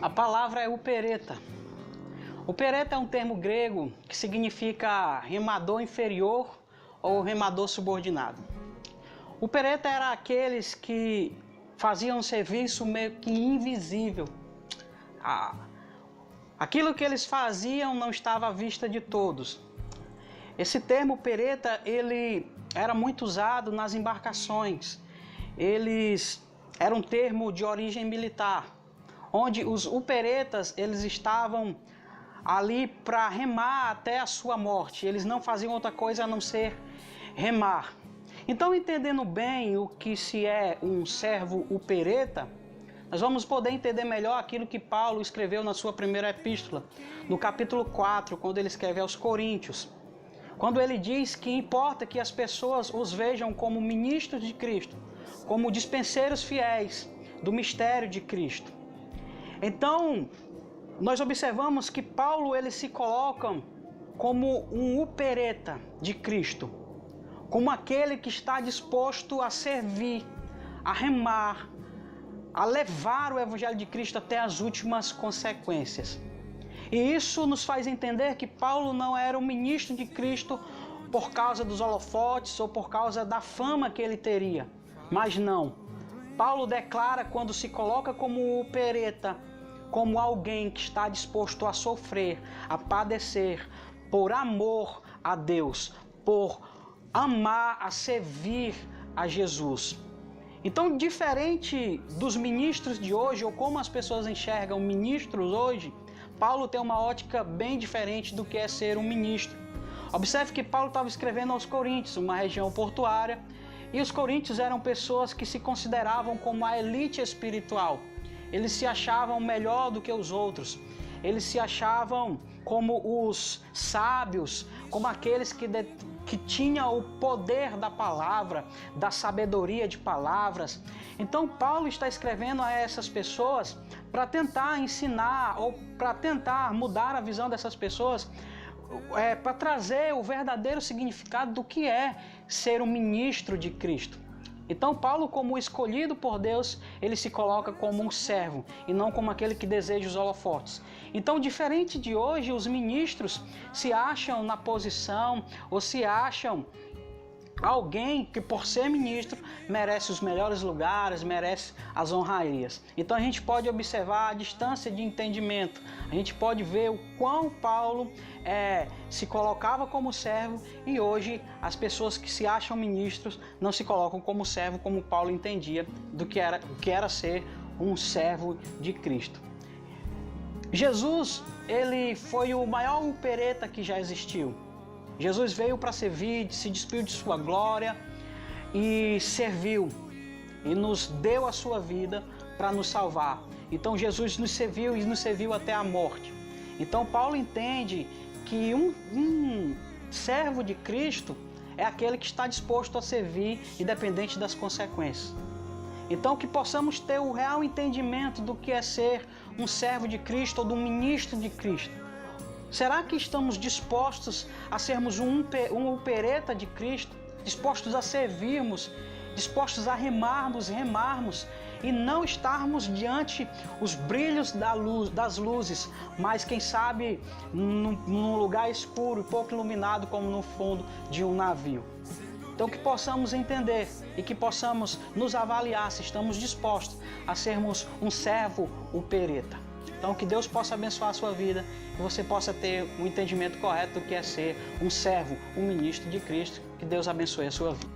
A palavra é upereta. Upereta é um termo grego que significa remador inferior ou remador subordinado. Upereta era aqueles que faziam um serviço meio que invisível. Aquilo que eles faziam não estava à vista de todos. Esse termo upereta, ele era muito usado nas embarcações. Era um termo de origem militar, onde os uperetas eles estavam ali para remar até a sua morte. Eles não faziam outra coisa a não ser remar. Então, entendendo bem o que se é um servo upereta, nós vamos poder entender melhor aquilo que Paulo escreveu na sua primeira epístola, no capítulo 4, quando ele escreve aos Coríntios. Quando ele diz que importa que as pessoas os vejam como ministros de Cristo, como dispenseiros fiéis do mistério de Cristo. Então, nós observamos que Paulo ele se coloca como um upereta de Cristo, como aquele que está disposto a servir, a remar, a levar o Evangelho de Cristo até as últimas consequências. E isso nos faz entender que Paulo não era um ministro de Cristo por causa dos holofotes ou por causa da fama que ele teria. Mas não. Paulo declara, quando se coloca como upereta, como alguém que está disposto a sofrer, a padecer, por amor a Deus, por amar, a servir a Jesus. Então, diferente dos ministros de hoje, ou como as pessoas enxergam ministros hoje, Paulo tem uma ótica bem diferente do que é ser um ministro. Observe que Paulo estava escrevendo aos Coríntios, uma região portuária, e os coríntios eram pessoas que se consideravam como a elite espiritual. Eles se achavam melhor do que os outros. Eles se achavam como os sábios, como aqueles que tinham o poder da palavra, da sabedoria de palavras. Então Paulo está escrevendo a essas pessoas para tentar ensinar ou para tentar mudar a visão dessas pessoas, para trazer o verdadeiro significado do que é ser um ministro de Cristo. Então Paulo, como escolhido por Deus, ele se coloca como um servo e não como aquele que deseja os holofotes. Então, diferente de hoje, os ministros se acham na posição ou se acham alguém que, por ser ministro, merece os melhores lugares, merece as honrarias. Então a gente pode observar a distância de entendimento, a gente pode ver o quão Paulo se colocava como servo, e hoje as pessoas que se acham ministros não se colocam como servo, como Paulo entendia do que era ser um servo de Cristo. Jesus, ele foi o maior upereta que já existiu. Jesus veio para servir, se despiu de sua glória e serviu e nos deu a sua vida para nos salvar. Então Jesus nos serviu e nos serviu até a morte. Então Paulo entende que um servo de Cristo é aquele que está disposto a servir independente das consequências. Então que possamos ter o real entendimento do que é ser um servo de Cristo ou de um ministro de Cristo. Será que estamos dispostos a sermos um upereta de Cristo, dispostos a servirmos, dispostos a remarmos e não estarmos diante os brilhos das luzes, mas quem sabe num lugar escuro e pouco iluminado como no fundo de um navio? Então que possamos entender e que possamos nos avaliar se estamos dispostos a sermos um servo upereta. Então que Deus possa abençoar a sua vida e você possa ter um entendimento correto do que é ser um servo, um ministro de Cristo. Que Deus abençoe a sua vida.